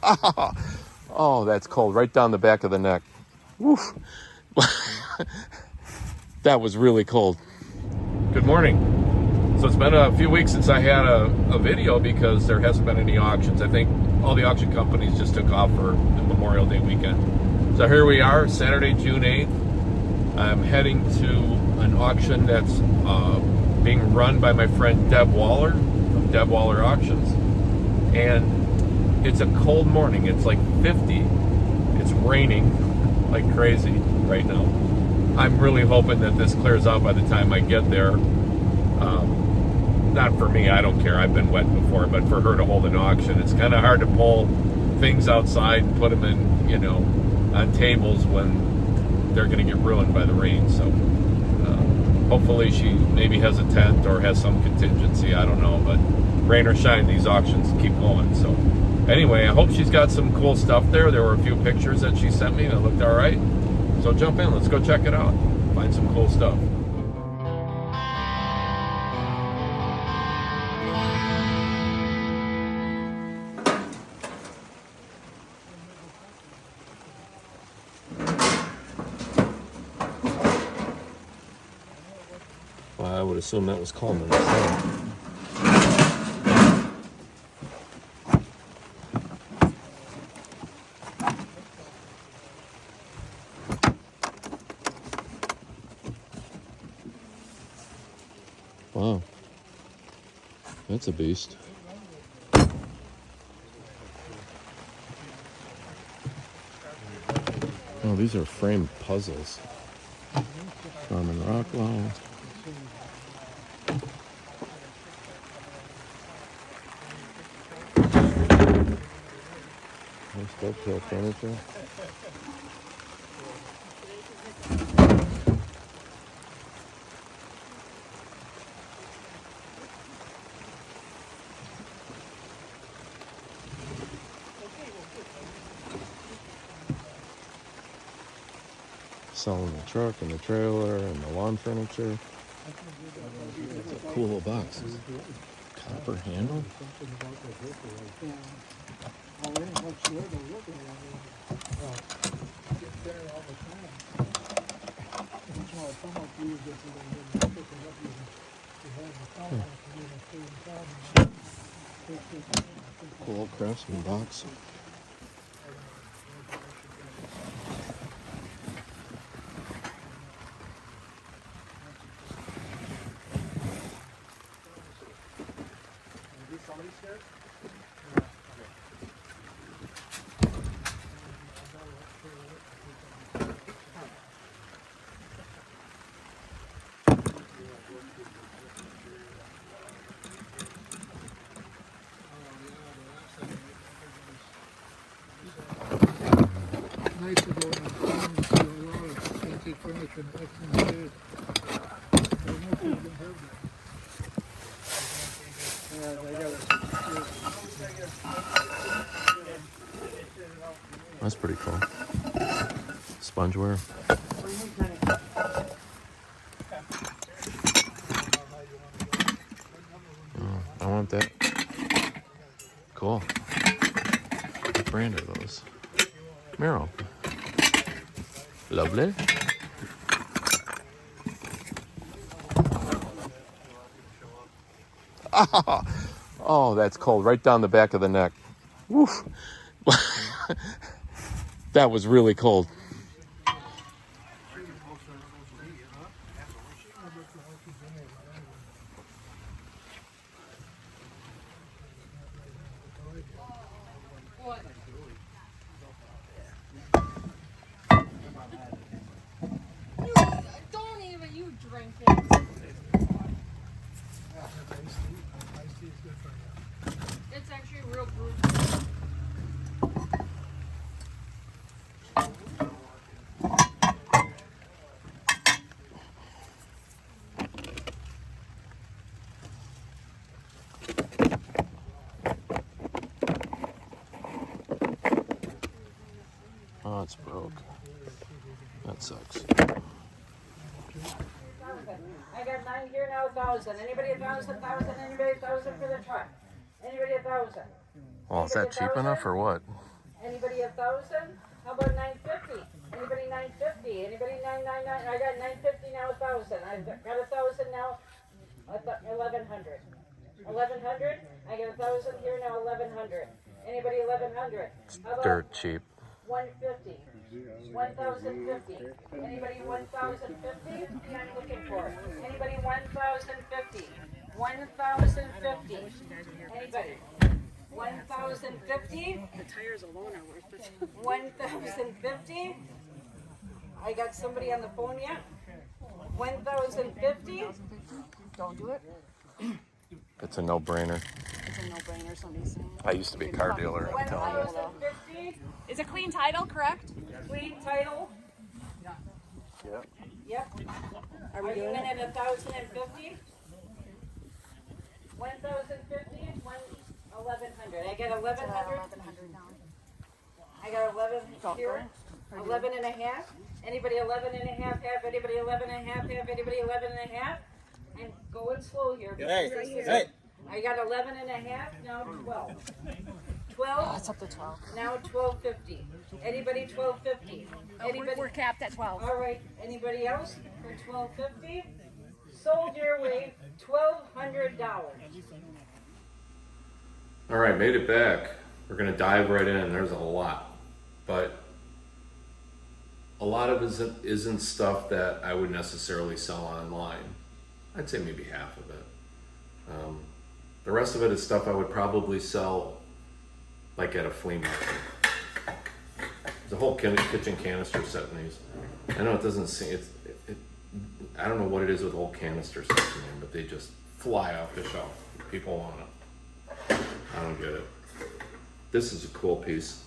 Oh, that's cold. Right down the back of the neck. Woof. That was really cold. Good morning. So it's been a few weeks since I had a video because there hasn't been any auctions. I think all the auction companies just took off for the Memorial Day weekend. So here we are, Saturday, June 8th. I'm heading to an auction that's being run by my friend Deb Woller from Deb Woller Auctions. And it's a cold morning. It's like 50. It's raining like crazy right now. I'm really hoping that this clears out by the time I get there. Not for me, I don't care. I've been wet before, but for her to hold an auction, it's kind of hard to pull things outside and put them in, you know, on tables when they're going to get ruined by the rain. So hopefully she maybe has a tent or has some contingency. I don't know, but rain or shine, these auctions keep going. So anyway, I hope she's got some cool stuff there. There were a few pictures that she sent me that looked all right. So jump in, let's go check it out. Find some cool stuff. Well, I would assume that was Coleman. Wow, that's a beast. Oh, these are framed puzzles. Norman Rockwell. Nice dovetail furniture. Selling the truck and the trailer and the lawn furniture. It's a cool little box. Copper handle. Cool old Craftsman box. Nice to go and see a lot of antique furniture in excellent shape. I don't know if you can have that. That's pretty cool. Spongeware. Oh, I want that. Cool. What brand are those? Miro. Lovely. Oh, that's cold. Right down the back of the neck. Woof. That was really cold. Don't even you drink it. It's actually real brewed. Oh, it's broke. That sucks. I got 9 here now, 1,000. Anybody 1,000, 1,000, anybody 1,000 for the truck? Anybody 1,000? Well, is that cheap enough or what? Anybody 1,000? How about 950? Anybody 950? Anybody 999? I got 950 now, 1,000. I've got 1,000 now. 1,100. 1,100. I got 1,000 here now. 1,100. Anybody 1,100? How about Dirt cheap. 150? 1,050. Anybody 1,050? I'm looking for. Anybody 1,050? 1,050. Anybody? 1,050? The tires alone are worth it. 1,050? I got somebody on the phone yet? 1,050? Don't do it. It's a no-brainer. It's a no-brainer, somebody's saying. I used to be a car dealer. I'm telling you. 1,050? Is a clean title, correct? Clean title? Yep. Yep. Are we Are you doing in it? at 1,050? 1,050? 1,100. I got 1,100. 1,100 down. I got 11 Don't here. go. 11 and a half. Anybody 11 and a half have? Anybody 11 and a half have? Anybody 11 and a half? I'm going slow here. I got 11 and a half, now 12. 12, It's up to 12. now 1250. Anybody 1250? Anybody? We're capped at 12. All right, anybody else for 1250? Sold your way, $1,200. All right, made it back. We're gonna dive right in. There's a lot, but a lot of it isn't stuff that I would necessarily sell online. I'd say maybe half of it. The rest of it is stuff I would probably sell like at a flea market. There's a whole kitchen canister set in these. I know it doesn't seem, I don't know what it is with whole canister sets in them, but they just fly off the shelf. People want it. I don't get it. This is a cool piece.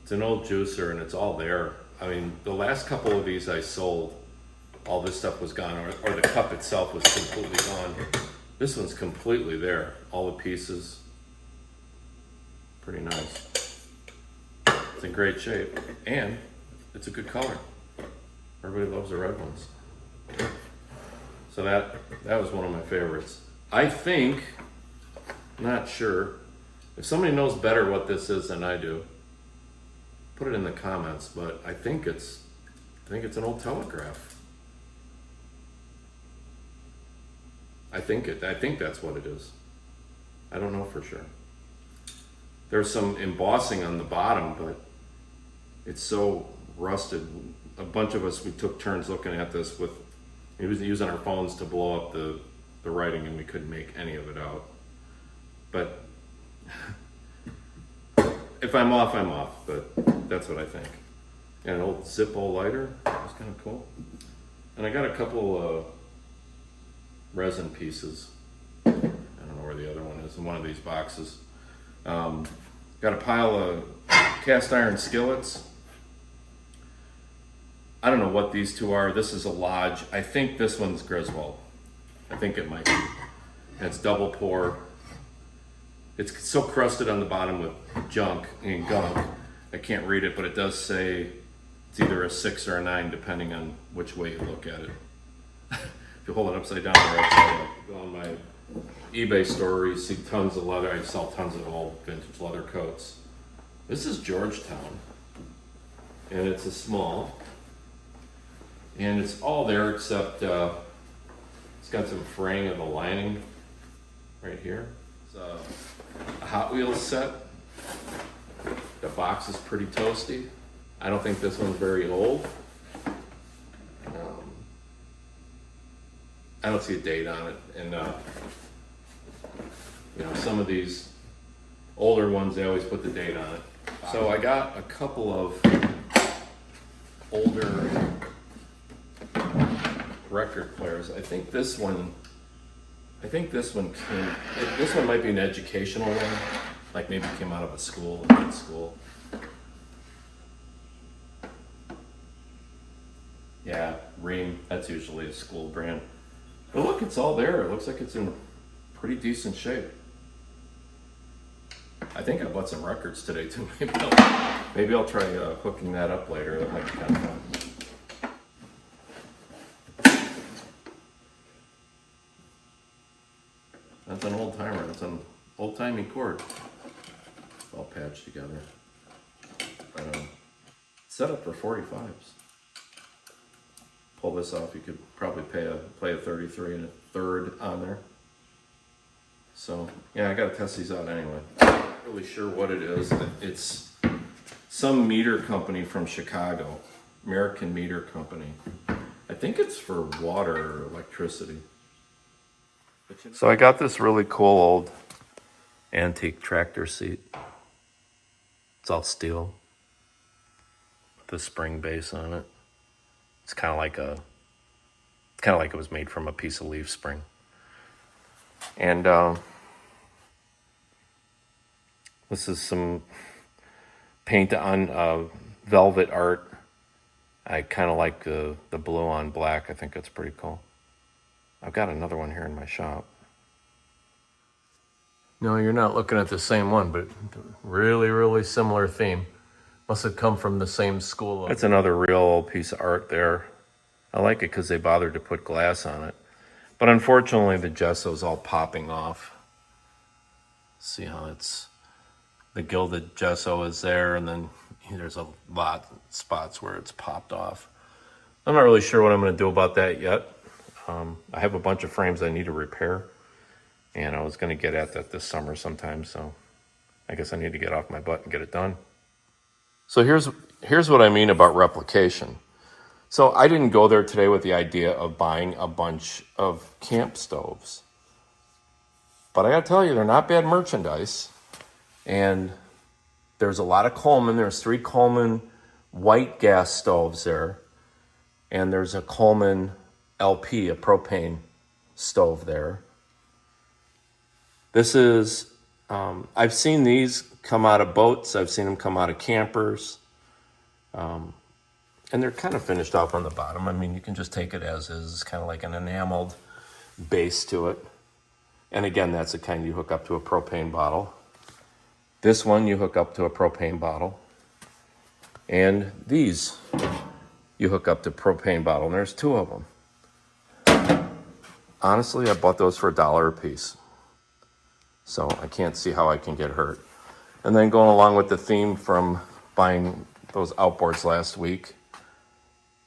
It's an old juicer and it's all there. I mean, the last couple of these I sold, all this stuff was gone, or the cup itself was completely gone. This one's completely there. All the pieces. Pretty nice. It's in great shape. And it's a good color. Everybody loves the red ones. So that was one of my favorites. I think, not sure, if somebody knows better what this is than I do, put it in the comments, but I think it's an old telegraph. I think that's what it is. I don't know for sure. There's some embossing on the bottom, but it's so rusted. A bunch of us, we took turns looking at this with, we was using our phones to blow up the writing and we couldn't make any of it out. But if I'm off, I'm off, but that's what I think. And an old Zippo lighter, that was kind of cool. And I got a couple resin pieces. I don't know where the other one is in one of these boxes. Got a pile of cast iron skillets. I don't know what these two are. This is a Lodge. I think this one's Griswold. I think it might be. And it's double pour. It's so crusted on the bottom with junk and gunk. I can't read it, but it does say it's either a 6 or a 9 depending on which way you look at it. If you hold it upside down or upside up, go on my eBay store where you see tons of leather. I sell tons of old vintage leather coats. This is Georgetown, and it's a small, and it's all there except it's got some fraying of the lining right here. It's a Hot Wheels set. The box is pretty toasty. I don't think this one's very old. I don't see a date on it, and you know, some of these older ones, they always put the date on it. So I got a couple of older record players. I think this one might be an educational one, like maybe came out of a school, a school. Yeah, Ream, that's usually a school brand. But look, it's all there. It looks like it's in pretty decent shape. I think I bought some records today too. Maybe I'll try hooking that up later. That might be kind of fun. That's an old timer. That's an old timey cord. all patched together. Set up for 45s. Pull this off, you could probably play a 33 and a third on there. So yeah, I gotta test these out anyway. Not really sure what it is. It's some meter company from Chicago, American Meter Company. I think it's for water or electricity. So I got this really cool old antique tractor seat. It's all steel with a spring base on it. It's kind of like it was made from a piece of leaf spring. And this is some paint on velvet art. I kind of like the blue on black. I think that's pretty cool. I've got another one here in my shop. No, you're not looking at the same one, but really, really similar theme. Must have come from the same school. That's another real old piece of art there. I like it because they bothered to put glass on it. But unfortunately, the gesso's all popping off. See how the gilded gesso is there, and then there's a lot of spots where it's popped off. I'm not really sure what I'm going to do about that yet. I have a bunch of frames I need to repair, and I was going to get at that this summer sometime, so I guess I need to get off my butt and get it done. So here's what I mean about replication. So I didn't go there today with the idea of buying a bunch of camp stoves. But I gotta tell you, they're not bad merchandise. And there's a lot of Coleman. There's 3 Coleman white gas stoves there. And there's a Coleman LP, a propane stove there. This is, I've seen these come out of boats. I've seen them come out of campers. And they're kind of finished off on the bottom. I mean, you can just take it as is. It's kind of like an enameled base to it. And again, that's the kind you hook up to a propane bottle. This one you hook up to a propane bottle. And these you hook up to propane bottle. And there's 2 of them. Honestly, I bought those for $1 a piece. So I can't see how I can get hurt. And then going along with the theme from buying those outboards last week,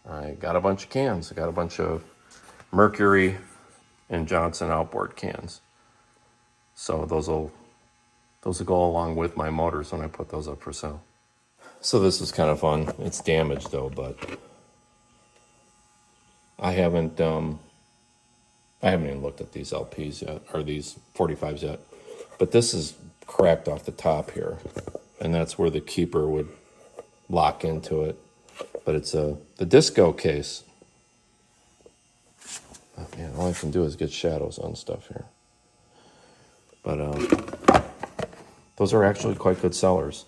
I got a bunch of cans. I got a bunch of Mercury and Johnson outboard cans. So those will go along with my motors when I put those up for sale. So this is kind of fun. It's damaged though, but I haven't even looked at these LPs yet, or these 45s yet. But this is cracked off the top here, and that's where the keeper would lock into it. But it's the disco case. Oh man, all I can do is get shadows on stuff here. But those are actually quite good sellers.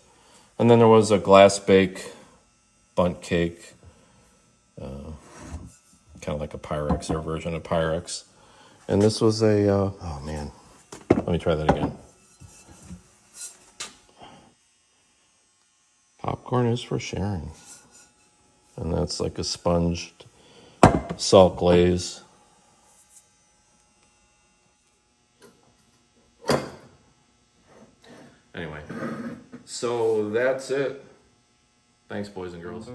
And then there was a glass bake bundt cake, kind of like a Pyrex, or a version of Pyrex. And this was a, oh man, let me try that again. Popcorn is for sharing. And that's like a sponged salt glaze. Anyway, so that's it. Thanks, boys and girls.